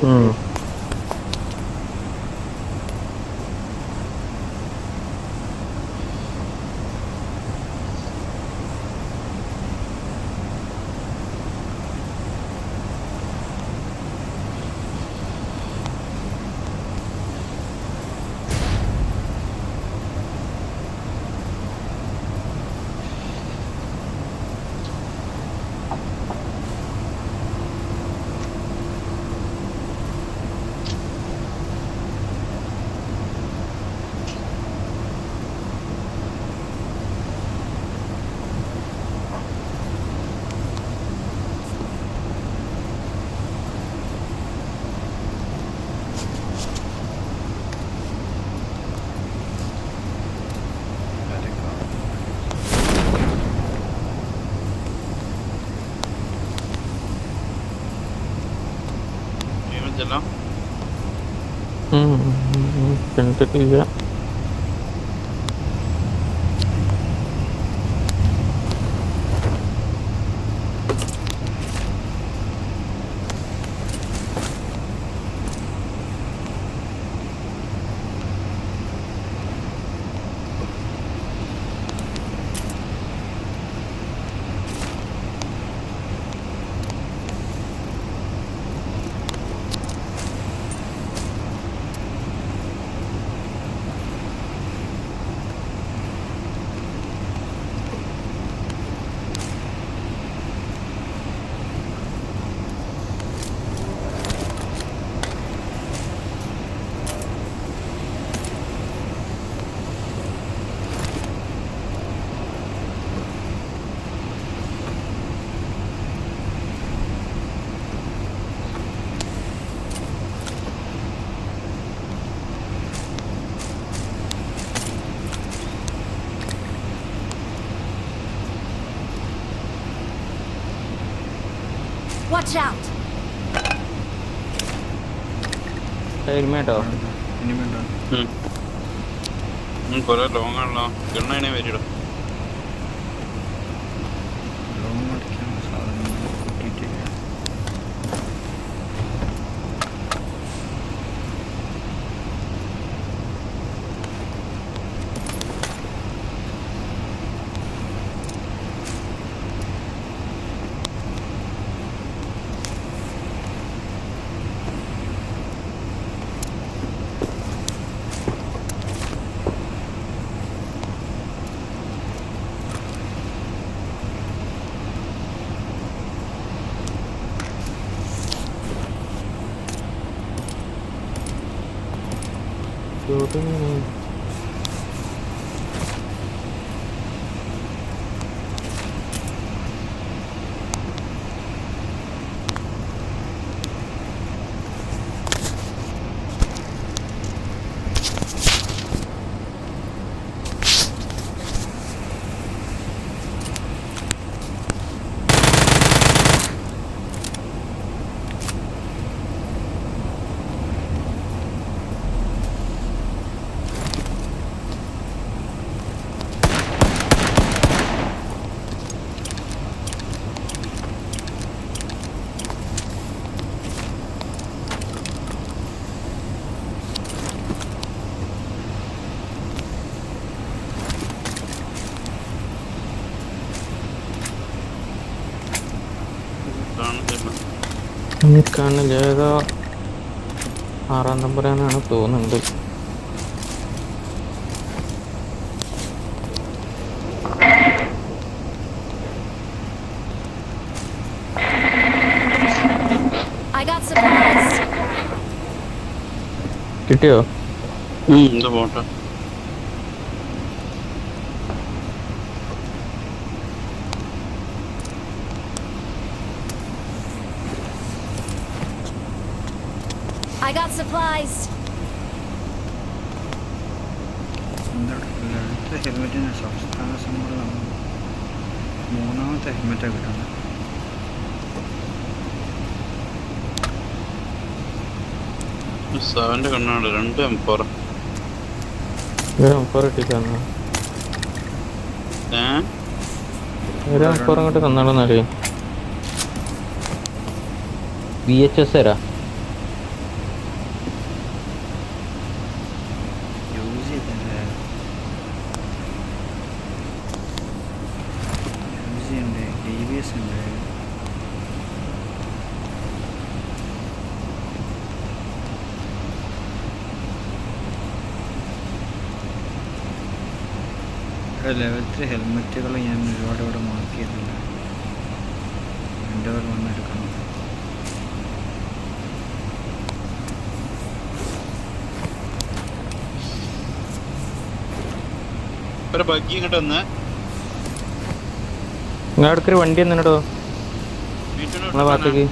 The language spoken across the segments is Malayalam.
Hmm. കണ്ടിട്ടില്ല. Watch out! ഹെൽമെറ്റോ? കൊറേ ലോങ് ആണല്ലോ. എണ്ണ വരിട കാണില്ല. ഏതോ 6-ാം നമ്പറാണെന്നാണ് തോന്നുന്നത്. കിട്ടിയോ? എന്താ പോട്ടെ. I got supplies. ഹെൽമെറ്റിന് സംസ്ഥാന സമ്മേളനം 3ാമത്തെ ഹെൽമെറ്റാണ് കിട്ടുന്നത്. സെവന്റെ കണ്ണാണ് 2 M4 ഇട്ടിക്കാന്ന്. M4 അങ്ങോട്ട് തന്നാളെന്നറിയാം. VHS തരാ. ലെവൽ 3 ഹെൽമെറ്റുകൾ ഞാൻ ഒരുപാട് ഇവിടെ മാർക്കിയിട്ടുണ്ട്. എൻ്റെ വന്നെടുക്കണം. ഒരു ബഗ്ഗി ഇങ്ങോട്ട് വന്ന് നിങ്ങളുടെ അടുത്തൊരു വണ്ടി എന്നിട്ടോ നിങ്ങളെ ഭാഗത്തേക്ക്.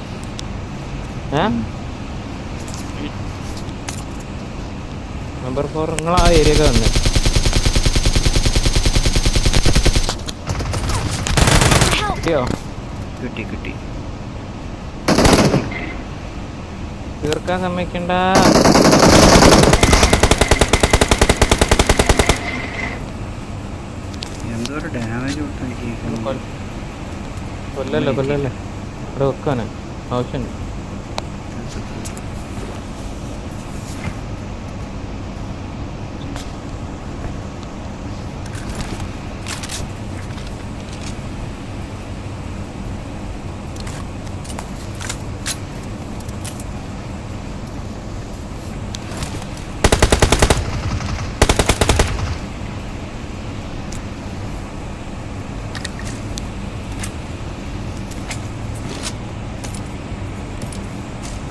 നമ്പർ 4 നിങ്ങൾ ആ ഏരിയക്ക് വന്നേ. കിട്ടിയോ? കിട്ടി. തീർക്കാൻ സമ്മതിക്കണ്ട. എന്തോ ഒരു ഡാമേജ് കൊല്ലല്ലേ ഇവിടെ വെക്കാന് ആവശ്യമുണ്ട്.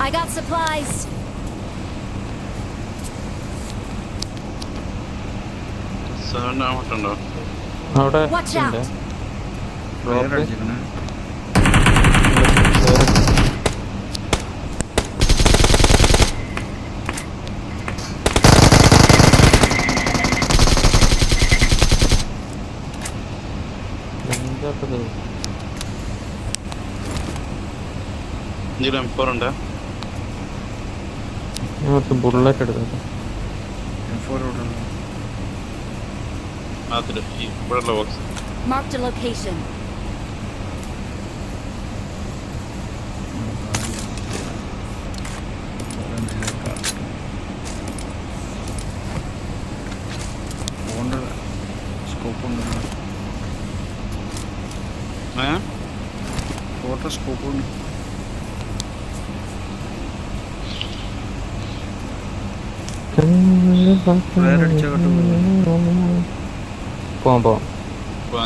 I got supplies. അങ്ങോട്ടുണ്ടോ? അവിടെ Watch ഉണ്ട്. out. പ്ലെയർ അടിച്ചിരിക്കണേ. എന്താ ഇതിൽ M4 ഉണ്ട്. ഞാൻ കുറച്ച് ബുള്ളറ്റ് എടുത്തു. M4 ഉണ്ടല്ലോ. അതില് ഇവിടെയുള്ള box. Marked a location. Scope ഉണ്ടല്ലോ. ഫോട്ടോ സ്കോപ്പ് ഉണ്ട്. പോവാം.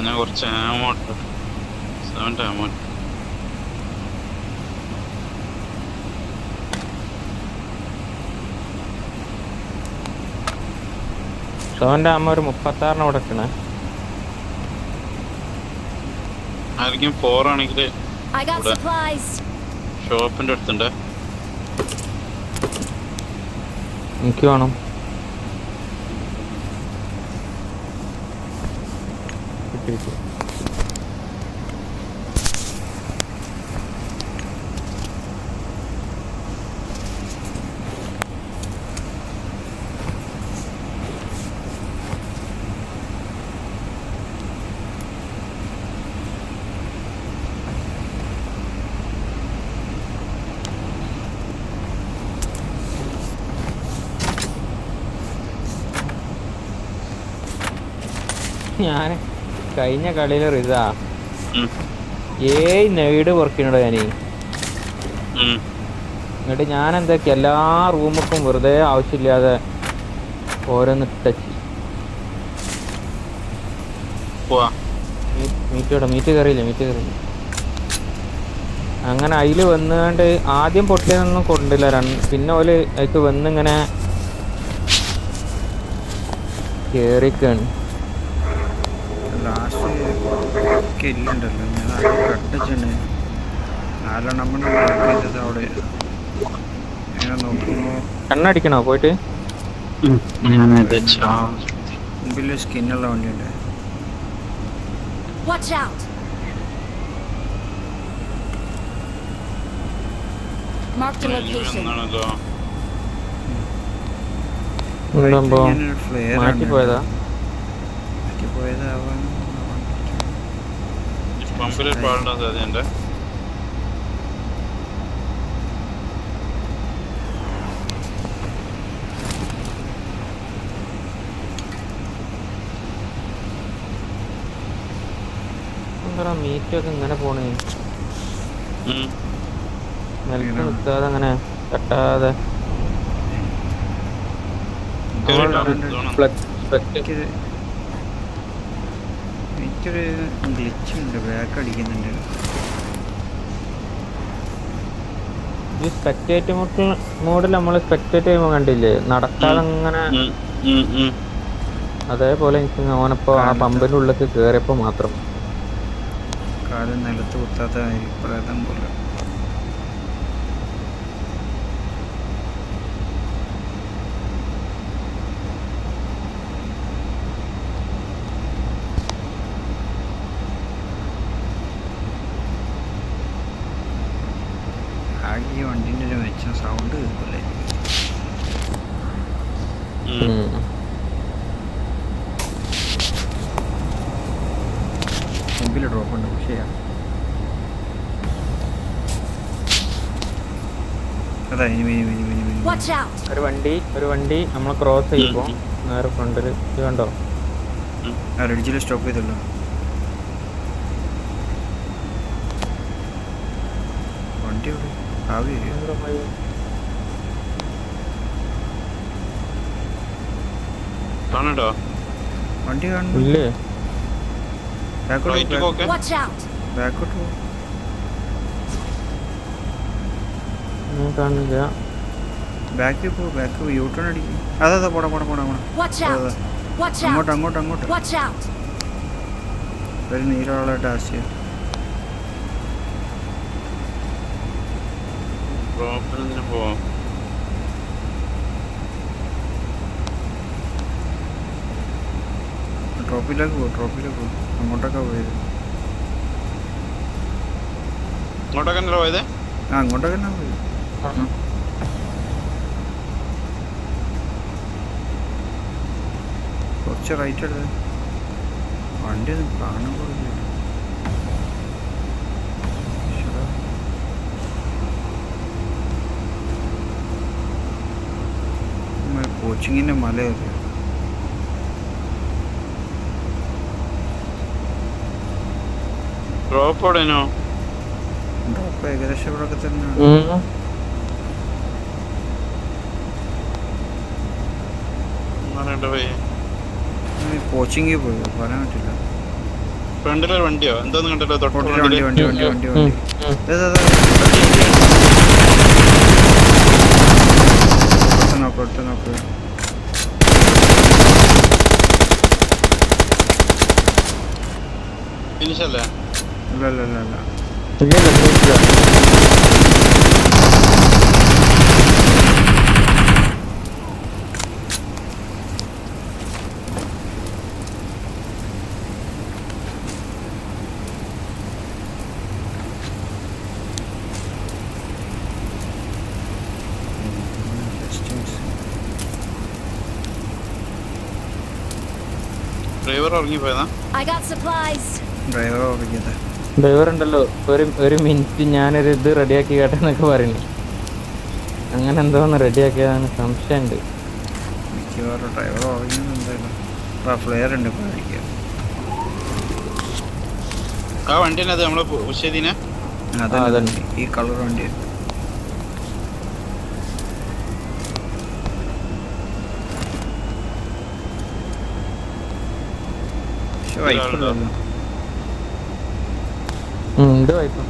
ഞാൻ കുറച്ച് ആമോട്ട് 7 ആമോട്ട്. ഷോന്റെ അമ്മ ഒരു 36 അവിടെ ഇട്ടണേ. ആയിരിക്കും 4 ആണെങ്കിൽ I got supplies. ഷോപ്പിന്റെ അടുത്തുണ്ട്. എനിക്ക് വേണം. കിട്ടി. ഞാൻ കഴിഞ്ഞ കളിയിൽ റിസാ നെയ്ഡ് വർക്കിനോട് ഞാനേ എന്നിട്ട് ഞാൻ എന്തൊക്കെ എല്ലാ റൂമൊക്കെ വെറുതെ ആവശ്യമില്ലാതെ ഓരോന്ന് ടച്ച് മീറ്റ് കയറിയില്ല. അങ്ങനെ അതിൽ വന്നുകൊണ്ട് ആദ്യം പൊട്ടിയതൊന്നും കൊണ്ടില്ല. പിന്നെ ഓല് അതിക്ക് വന്നിങ്ങനെ കേറിക്കാണ്. ലാസ്റ്റ് കില്ലുണ്ടല്ലോ, ഞാൻ അത് കട്ടിച്ചാണ് 4 എണ്ണം ചെയ്തത്. അവിടെ ഇങ്ങനെ നോക്കുമ്പോൾ കണ്ണടിക്കണോ പോയിട്ട്? മുമ്പിൽ സ്കിന്നുള്ള വണ്ടിയുണ്ട്. Watch out. Marked a location. മാറ്റിപ്പോയതാ. പമ്പിൽ പാടാൻ സാധ്യതയുണ്ട്. എന്താ മീറ്റൊക്കെ ഇങ്ങനെ പോണേ, നിലത്ത് നിൽക്കാതെ അങ്ങനെ തട്ടാതെ. എനിക്കൊരു ഗ്ലിച്ച് ഉണ്ട്, ബാക്ക് അടിക്കുന്നുണ്ട്. ഈ സ്പെക്ടേറ്റ് മോഡിൽ നമ്മൾ സ്പെക്ടേറ്റ് ചെയ്യുമ്പോൾ കണ്ടില്ലേ നടക്കാതെ അങ്ങനെ അതേപോലെ എനിക്ക് ഓനപ്പോ ആ പമ്പിന്റെ ഉള്ളിലേക്ക് കേറിയപ്പോ മാത്രം കാലം നിലത്ത് കുത്താത്ത പ്രേതം പോലെ. ആകെ ഈ വണ്ടിൻ്റെ ഒരു മെച്ച സൗണ്ട് കേൾക്കില്ലേ? മുമ്പിൽ ഡ്രോപ്പ് ഉണ്ട്, പക്ഷേ അതാ ഇനി Watch out! ഒരു വണ്ടി നമ്മൾ ക്രോസ് ചെയ്യുമ്പോൾ നേരെ ഫ്രണ്ടിൽ ഇത് കണ്ടോ? ആ റിഡ്ജിൽ സ്റ്റോപ്പ് ചെയ്തല്ലോ. വണ്ടി എവിടെ? ആവി കാണണ്ടോ? വണ്ടി കാണുന്നു. ഇല്ലേ? Watch out! ബാക്കോട്ട് പോ. കാണില്ല. ബാക്കിൽ പോ, ബാക്ക് യൂട്ടേൺ അടിക്കും. അതാ പോടാ. Watch out! Watch out! അങ്ങോട്ട് Watch out! ഒരു നീരാളായിട്ട് ആശയം. ഡ്രോപ്പിന് പോവാം. ട്രോപ്പിലേക്ക് പോ. അങ്ങോട്ടൊക്കെ പോയത്. അങ്ങോട്ടൊക്കെ പോയത്? ആ അങ്ങോട്ടൊക്കെ തന്നെ പോയത്. കുറച്ച് റൈറ്റ് എടുത്ത് വണ്ടി ഒന്നും കാണാൻ പോലും കോച്ചിങ്ങിൻ്റെ മല കയറി. ഡ്രോപ്പ് എവിടെനോ? ഡ്രോപ്പ് ഏകദേശം ഇവിടെയൊക്കെ തന്നെയാണ്. കോച്ചിങ്ങിൽ പോയി പറയാൻ പറ്റില്ല. ഫ്രണ്ടിലൊരു വണ്ടിയോ എന്തോന്ന് കണ്ടല്ലോ? വണ്ടി നോക്ക്. ഫിനിഷ് അല്ലേ? ഇല്ല. ഡ്രൈവർ ഇറങ്ങിപ്പോയതാ? I got supplies. ഡ്രൈവർ ഉണ്ടല്ലോ ഒരു മിനിറ്റ് ഞാനൊരു ഇത് റെഡിയാക്കി കേട്ടെന്നൊക്കെ പറയുന്നു. അങ്ങനെ എന്തോന്ന് റെഡിയാക്കിയതാണ് സംശയമുണ്ട്. മിക്കവാറും ഡ്രൈവർ ഉറങ്ങിയത് എന്തായാലും. ഫ്ലെയർ ഉണ്ട് പഠിക്കാം. ആ വണ്ടിനെ അത് നമ്മളെ ഉഷേദിനെ ഈ കളർ വണ്ടി. ഇത് വായിപ്പം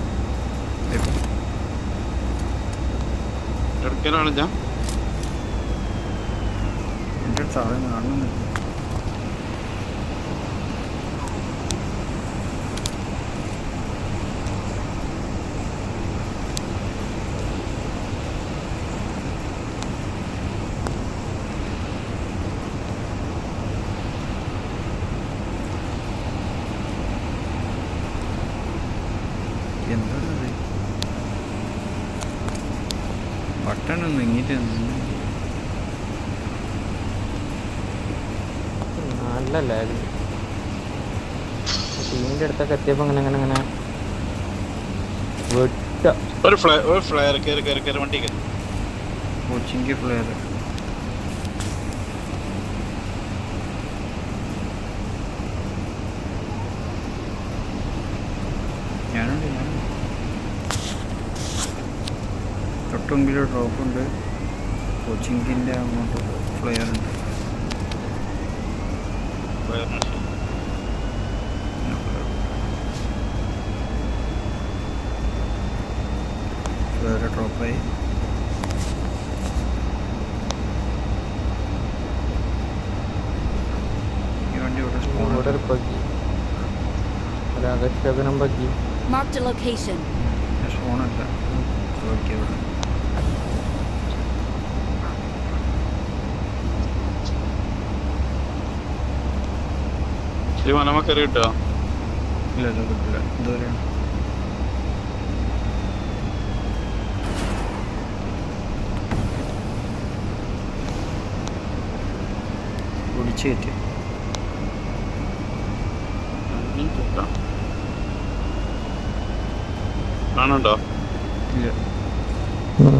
എടുക്കലാണ് ഞാൻ. എൻ്റെ താഴെ കാണുന്നില്ല. എന്താണത്? ബട്ടണൊന്നും ഇങ്ങിട്ട് നല്ല ലാഗ്. ടീമിന്റെ അടുത്തൊക്കെ എത്തിയപ്പോ അങ്ങനെ ഒരു ഫ്ലെയർ കയറി വണ്ടി കയറി. കോച്ചിങ് ഫ്ലെയർ. ഞാനുണ്ട്. തൊട്ടുമുമ്പിൽ ഡ്രോപ്പുണ്ട്. കോച്ചിങ്ങിൻ്റെ അങ്ങോട്ട് ഫ്ലെയർ ഉണ്ട്. വേറെ ഡ്രോപ്പായി. ഈ വണ്ടി ഇവിടെ സ്പോൺ ഇവിടെ ഒരു ബഗ്ഗി, ഒരു അകശകനം ബഗ്ഗി. Marked a location. സ്പോണല്ല ഓക്കെ ഇവിടെ. ഈ മലമ കയറി കിട്ടോ? ഇല്ല ഇല്ല കിട്ടില്ല. ദൂരെയാണ്. കുടിച്ച് കയറ്റി. കാണുണ്ടോ? ഇല്ല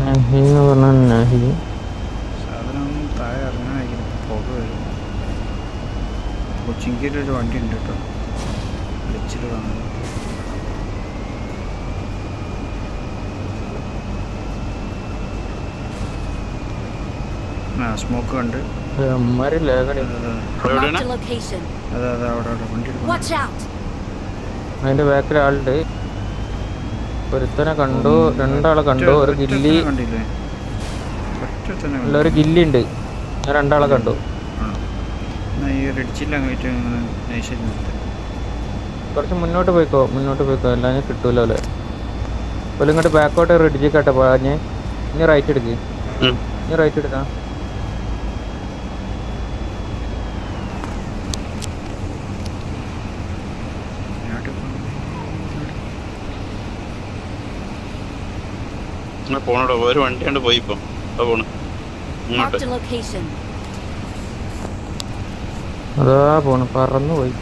നഹി എന്ന് പറഞ്ഞാൽ നഹി. സാധനം താഴെ ഇറങ്ങാനായിരിക്കും. പുക വരും. കൊച്ചിൻകീരൊരു വണ്ടി ഉണ്ട് കേട്ടോ, വിളിച്ചിട്ട് കാണുന്നത്. ആ സ്മോക്ക് കണ്ട്. അമ്മരില്ലേ കളി. Marked a location. അതെ അതെ അവിടെ അവിടെ വണ്ടി എടുക്കണം. Watch out. അതിന്റെ ബാക്കിൽ ആളുണ്ട്. ഒരുത്തനെ കണ്ടു, രണ്ടാളെ കണ്ടു. ഒരു ഗില്ലി കണ്ടില്ലേ? അല്ല, ഒരു ഗില്ലി ഉണ്ട്. ഞാൻ രണ്ടാളെ കണ്ടു. ഈ റെഡിച്ചില്ല അങ്ങോട്ട് നൈസായിട്ട് നിർത്തി. കുറച്ച് മുന്നോട്ട് പോയിക്കോ, എല്ലാം ഞാൻ കിട്ടൂല അല്ലേ. അപ്പോൾ ഇങ്ങോട്ട് ബാക്കോട്ട് റെഡിച്ചിക്കട്ടെ പറഞ്ഞ്. ഇനി റൈറ്റ് എടുക്ക്, ഇനി റൈറ്റ് എടുക്കാം. പോണോടോ, ഒരു വണ്ടി കൊണ്ട് പോയി ഇപ്പം പോണ് ഇങ്ങോട്ട്. Marked a location. അതാ പോണ്, പറന്നു പോയി.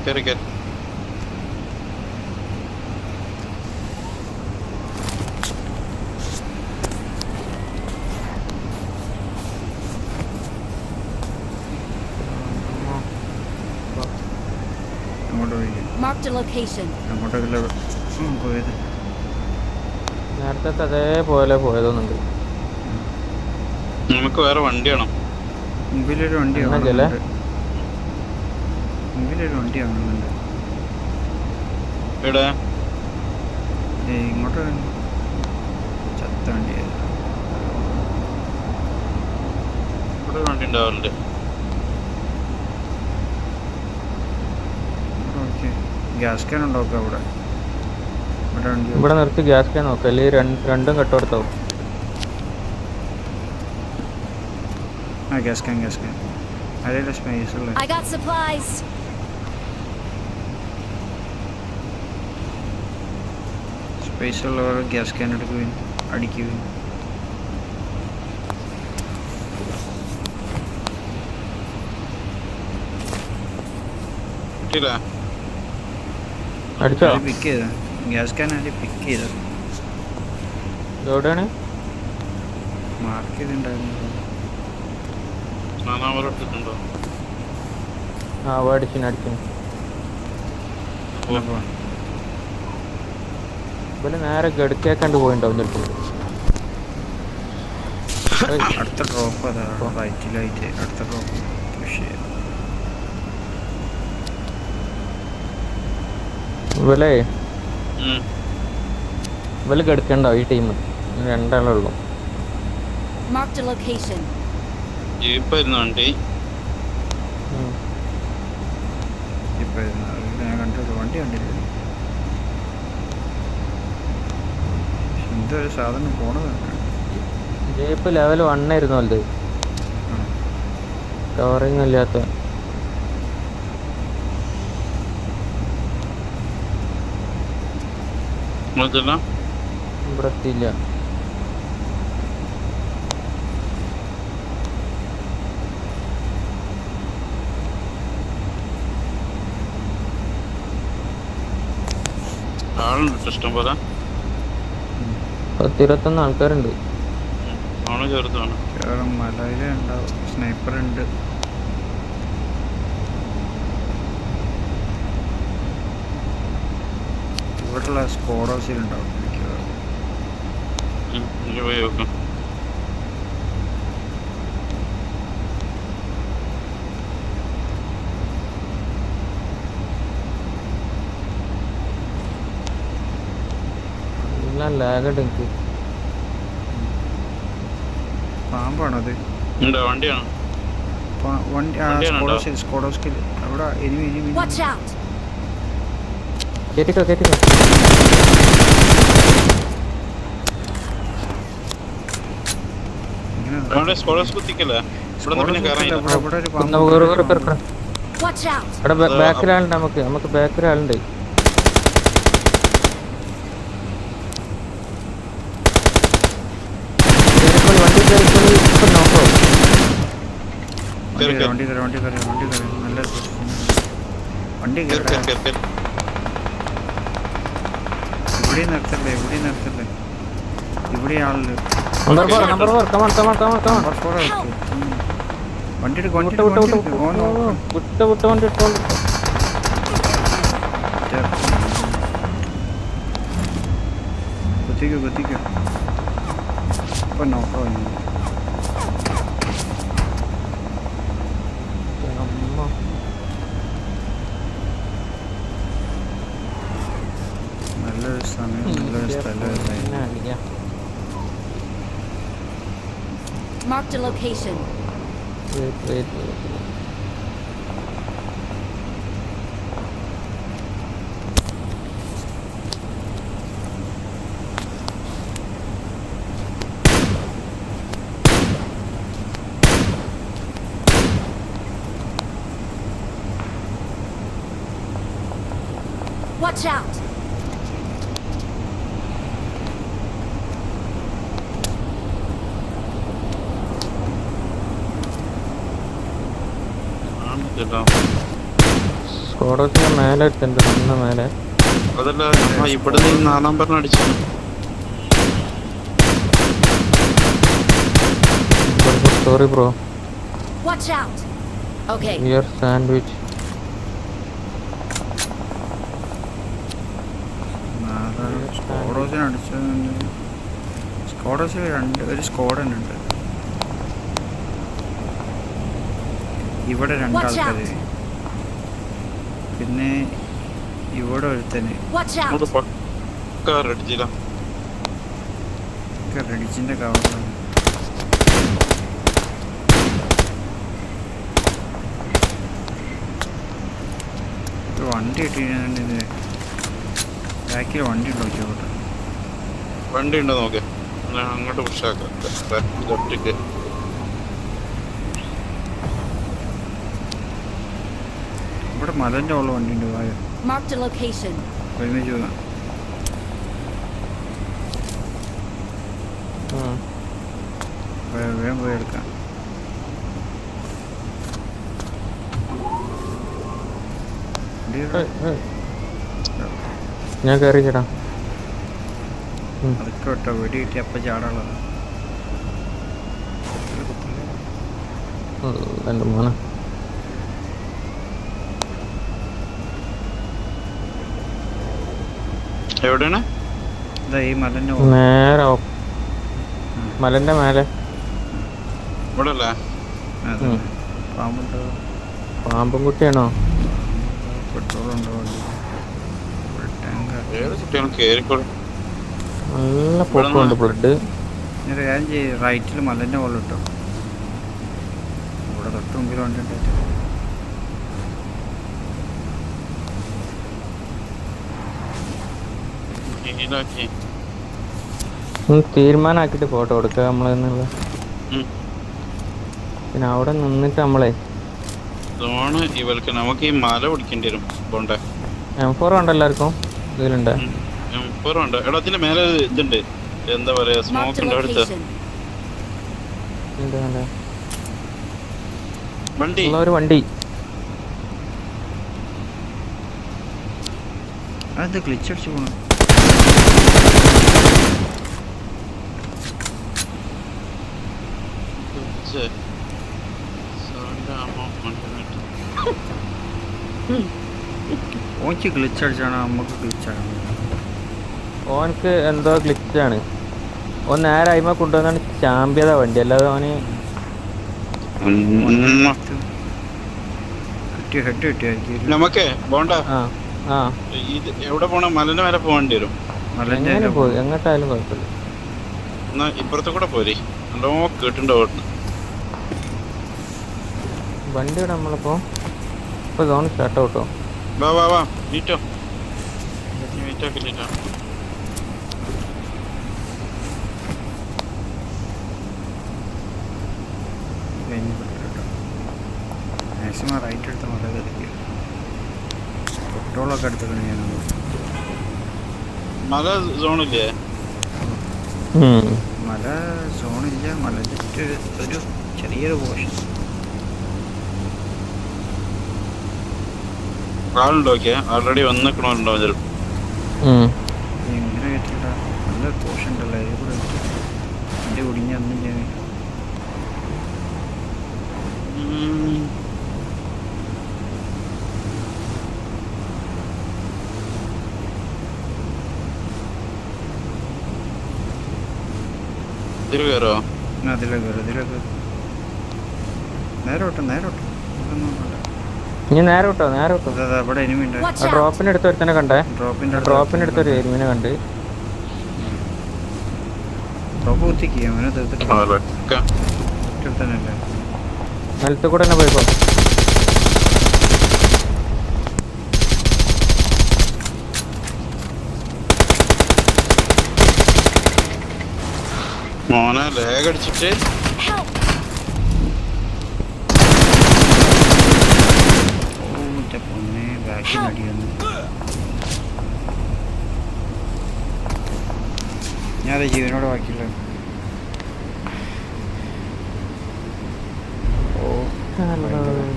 കയറി കയറി. അങ്ങോട്ട് പോയി. Marked a location. അങ്ങോട്ടൊക്കെ പോയത്. നേരത്തെ അതേപോലെ പോയതൊന്നുണ്ട്. നമുക്ക് വേറെ വണ്ടി വേണം. മുമ്പിലൊരു വണ്ടി എന്നല്ലേ? കാണുന്നുണ്ട്. മുമ്പിലൊരു വണ്ടി കാണുന്നുണ്ട്. ഇവിടെ ഇങ്ങോട്ട് ചത്ത വണ്ടിയായിരുന്നു. ഇവിടെ ഒരു വണ്ടി ഉണ്ടാവാറുണ്ട്. ഓക്കെ ഗ്യാസ് ക്യാൻ ഉണ്ടോക്കെ അവിടെ. ഇവിടെ വണ്ടി ഇവിടെ നിർത്തി ഗ്യാസ് ക്യാൻ നോക്കാം, അല്ലെങ്കിൽ രണ്ടും കെട്ടുകൊടുത്താവും. ആ ഗ്യാസ് ക്യാൻ അതിലെ സ്പേസ് ഉള്ളത്. I got supplies. സ്പേസ് ഉള്ളവർ ഗ്യാസ് ക്യാൻ എടുക്കുകയും അടിക്കുകയും. കിട്ടിയില്ല. അടിച്ചോ? പിക്ക് ചെയ്ത ഗ്യാസ് ക്യാൻ ആദ്യം പിക്ക് ചെയ്ത. എവിടെയാണ് മാർക്ക് ചെയ്തിട്ടുണ്ടായിരുന്നു. നാനാമരം ഇട്ടിട്ടുണ്ടോ? ആ അടിച്ചിന് ഇവര് നേരെ ഗഡുക്കേക്കണ്ട് പോയിണ്ടാവും ചിലപ്പോൾ. അടുത്ത ഡ്രോപ്പ് അതാ റൈറ്റിലായിട്ട് അടുത്ത ഡ്രോപ്പ് പുഷ് ചെയ്യാം. ഇവല് ഗഡുക്കണ്ടാവും ഈ ടീം. രണ്ടാളുള്ളൂ. Marked a location. ജീപ്പായിരുന്നു വണ്ടി. ഇപ്പം ഞാൻ കണ്ടത് വണ്ടി കണ്ടില്ല. എന്തൊരു സാധനം പോണത്. ജീപ്പ് ലെവൽ 1 ആയിരുന്നു അത്. കവറിങ് ഇല്ലാത്ത. ഇവിടെ എത്തിയില്ല. ആളുണ്ട് ഇഷ്ടം പോലെ. 10-21 ആൾക്കാരുണ്ട്. ആണ് ചെറുതാണ്. മലയിലുണ്ടാവും. സ്നൈപ്പർ ഉണ്ട്. ഇവിടെയുള്ള സ്ക്വാഡ് ഹൗസിലുണ്ടാവും. പോയി നോക്കാം. നല്ല ലാഗുണ്ട് എനിക്ക്. പാമ്പാണത്. ഉണ്ടോ വണ്ടിയാണോ? വണ്ടി വണ്ടിയാണോ? സ്കോഡോസ്കിൽ അവിടെ എനിമി Watch out! കേറ്റിക്കോ അവിടെ സ്കോളേഴ്സ് കുത്തിക്കല്ലേ? ഇവിടെ നിന്ന് പിന്നെ കയറാനില്ല. ഇവിടെ ഒരു പാമ്പ്. Watch out! ഇവിടെ ബാക്കിലാളുണ്ട്. നമുക്ക് ബാക്കിലാളുണ്ട്. വണ്ടി കയറിക്കോളി. ഇപ്പൊ നോക്കോ വണ്ടി കയറി നല്ല വണ്ടി കേറ്, കയറി. കേറ്, കേറ്. ഇവിടെ നിർത്തല്ലേ ഇവിടെ ആളുണ്ട്. നമ്പർ 4 കമാൺ നമ്പർ 4 വണ്ടി എടുക്ക്, വണ്ടി എടുക്ക്. വിട്ട വണ്ടി ഇട്ടോളൂ. കുത്തിക്കോ ഇപ്പൊ നോക്കാം. നല്ലൊരു സമയം, നല്ലൊരു സ്ഥലം. Marked a location. Wait. Watch out! സ്കോഡോസിന്റെ മേലെ എത്തുന്നുണ്ട്. നല്ല മേലെ. അതല്ല, ഇവിടെ നിന്ന് 4 നമ്പറിന് അടിച്ചു. Sorry bro. Watch out! Okay. Here sandwich. സ്കോഡോസിന് അടിച്ചത്. സ്കോഡോസിൽ ഒരു സ്കോഡ് തന്നെ ഉണ്ട്. ഇവിടെ 2 ആൾക്കാര്, പിന്നെ ഇവിടെ ഒരുത്തന്. Watch out! അങ്ങോട്ട് പക്കാ റെഡിച്ചില്ല. റെഡിച്ചിന്റെ കവറാണ്. വണ്ടി കിട്ടിയിട്ട് ബാക്കിൽ വണ്ടി ഉണ്ടോ ചോട്ടെ? വണ്ടി ഉണ്ടോ നോക്കേ, അങ്ങോട്ട് പുഷാക്കാം. ഒറ്റയ്ക്ക് ഇവിടെ മലന്റെ ഉള്ള വണ്ടി ഉണ്ട്. വായോ Marked a location. ഒരുമിച്ച് പോകാം. വേഗം പോയി എടുക്കാം. ഞാൻ കയറി ചേട്ടാ. അതൊക്കെ കേട്ടോ, വെടി കിട്ടി അപ്പം ചാടാനുള്ളത്. എൻ്റെ മോനെ എവിടെയാണ്? ഇതാ ഈ മലന്റെ നേരെ മലന്റെ മേലെ. ഇവിടെ അല്ലേ? പാമ്പുണ്ടോ? പാമ്പും കുട്ടിയാണോ? പെട്രോൾ ഉണ്ടോ? ഏത് കുട്ടിയാണ് കേറിക്കോളും. നല്ല പൊക്കമുണ്ട്. ബ്ലഡ് ഞാൻ റൈറ്റിൽ മലന്റെ മുകളിൽ ഇട്ടോ. ഇവിടെ തൊട്ട് മുമ്പിൽ വണ്ടി ഉണ്ടായിട്ട് തീരുമാനമാക്കിട്ട് ഫോട്ടോ കൊടുക്കുക നമ്മളെന്നുള്ള. പിന്നെ അവിടെ നിന്നിട്ട് നമ്മളെ ഇവർക്ക് നമുക്ക് ഈ മല പിടിക്കേണ്ടി വരും. പോണ്ടേ? M4 ഉണ്ട് എല്ലാവർക്കും. ഇതിലുണ്ട് M4 ഉണ്ട്. എടാ അതിന്റെ മേലെ ഇതുണ്ട്, എന്താ പറയാ, സ്മോക്ക് ഉണ്ട്. അടുത്ത് വണ്ടി ഒരു വണ്ടി. അത് ക്ലിച്ച് അടിച്ചു പോകണം. ഓനിക്ക് ഗ്ലിച്ച് അടിച്ചാണ്, നമുക്ക് ഗ്ലിച്ചാണ്. ഓനക്ക് എന്തോ ഗ്ലിച്ചാണ്. ഓൻ നേരെ അയിമ കൊണ്ടുവന്നാണ് ചാമ്പ്യത വണ്ടി. അല്ലാതെ ഓന് നമുക്കേ പോണ്ട. ആ ഇത് എവിടെ പോണ? മലന്റെ മേലെ പോകേണ്ടി വരും. മലൻ്റെ എങ്ങനെ പോയി എങ്ങോട്ടായാലും കുഴപ്പമില്ല. എന്നാ ഇപ്പുറത്തെ കൂടെ പോരെ, നല്ലോ കേട്ടിട്ടുണ്ടാവും. വണ്ടി ഇവിടെ നമ്മളിപ്പോ ഇപ്പൊ സോൺ സ്റ്റാർട്ട് ഔട്ടോ. വാ വാ വാ മീറ്റോ മീറ്റോ കിട്ടിട്ടോ. മാക്സിമം റൈറ്റ് എടുത്ത് മല കയറിക്കുക. പെട്രോളൊക്കെ എടുത്തിട്ടുണ്ട് ഞാൻ. മല സോണില്ലേ? മല സോണില്ല, മല ജസ്റ്റ് ഒരു ചെറിയൊരു പോർഷൻ. ആളുണ്ടോക്കെ ഓൾറെഡി വന്നിക്കണോ ചിലപ്പോൾ. എങ്ങനെ കേട്ടില്ല, നല്ല പോർഷൻ ഉണ്ടല്ലോ അതിൽ കൂടെ എൻ്റെ കുടിഞ്ഞ അന്ന് ഞാൻ ഇതിൽ കയറോ? അതിലൊക്കെ നേരെ വിട്ടോ ഇതൊന്നും വേണ്ട. ഇനി നേരെ വിട്ടോ നേരെ വിട്ടോ. അതെ അവിടെ എനിമി ഉണ്ട്. Watch ആ out! ഡ്രോപ്പിന്റെ അടുത്ത് ഒരുത്തനെ കണ്ടേ. ഡ്രോപ്പിൻ്റെ ഡ്രോപ്പിന്റെ അടുത്ത് ഒരു എരുമിനെ കണ്ട്. ഡ്രോപ്പ് കുത്തിക്കുക അവനെ തീർത്തിട്ട് തന്നെയല്ലേ. നിലത്ത് കൂടെ തന്നെ പോയിക്കോ. മോനെ ലേഗ് അടിച്ചിട്ട് Help! പൊന്നെ ബാക്കിൽ അടിയൊന്നും. ഞാൻ അതെ ജീവനോട് ബാക്കിയുള്ള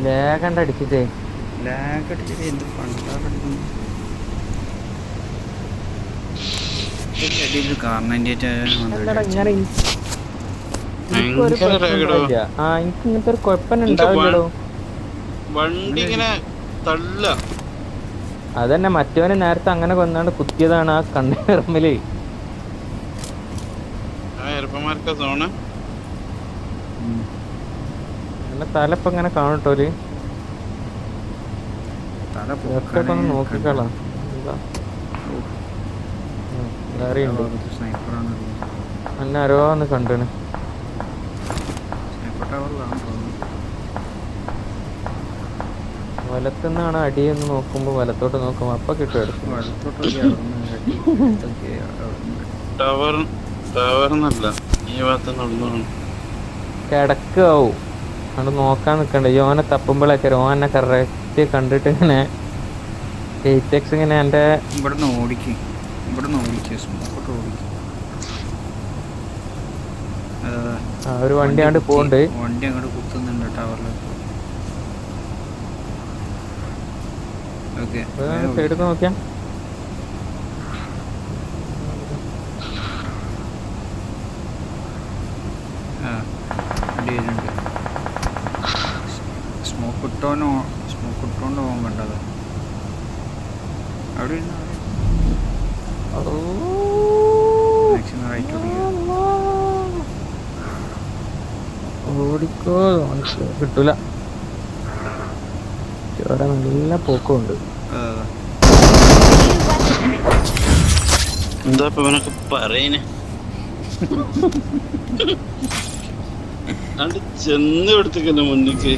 ലേഖണ്ട അടിച്ചിട്ടേ ലാഗ് അടിച്ചിട്ട് എന്ത് പണ്ടാടിക്കുന്നു. കാരണം എനിക്ക് ഇങ്ങനത്തെ ഒരു കുഴപ്പം ഉണ്ടാവില്ലടോ. വണ്ടി ഇങ്ങനെ തള്ള. അതന്നെ മറ്റവന് നേരത്തെ അങ്ങനെ കൊന്നാണ്ട് കുത്തിയതാണ് ആ കണ്ടെയ്നർമില്. എരപ്പന്മാർക്കാ സോണ്. എന്റെ തലപ്പം ഇങ്ങനെ കാണട്ടോല്. തല ഒക്കെ ഒന്ന് നോക്കിക്കളാം. സ്നൈപ്പറാണ്. എന്നെ ആരോ ഒന്ന് കണ്ടാണ്. സ്നൈപ്പർ ടവറിലാണ് തോന്നുന്നു. വലത്തുനിന്നാണ് അടിയെന്ന് നോക്കുമ്പോ വലത്തോട്ട് നോക്കുമ്പോ അപ്പൊ കിട്ടും എടുക്കും. ടവറിന്നല്ല ഈ ഭാഗത്ത് നടന്നു കിടക്കാവും അവിടെ നോക്കാൻ നിക്കണ്ട. ഓനെ തപ്പുമ്പോഴൊക്കെ ഓനെ കറക്റ്റ് കണ്ടിട്ട് ഇങ്ങനെ എയ്റ്റെക്സ് ഇങ്ങനെ എന്റെ ഇവിടുന്ന് ഓടിക്കും സ്മോക്കോട്ട് ഓടിക്കും. ഒരു വണ്ടി അങ്ങോട്ട് പോണ്ട്. വണ്ടി അങ്ങോട്ട് കുത്തുന്നുണ്ട് ടവറിൽ. ഓക്കെ സൈഡ് നോക്കിയാ അടിയുന്നുണ്ട്. സ്മോക്ക് ഇട്ടോണ്ട് പോകാൻ കണ്ടത് അവിടെ മാക്സിമം റൈറ്റ് ഓടിക്കോ കിട്ടൂല. ചോര നല്ല പോക്കുണ്ട്. എന്താ ഇപ്പൊ ഇവനൊക്കെ പറയണേ? അത് ചെന്ന് കൊടുത്തേക്കല്ലോ മുന്നിക്ക്.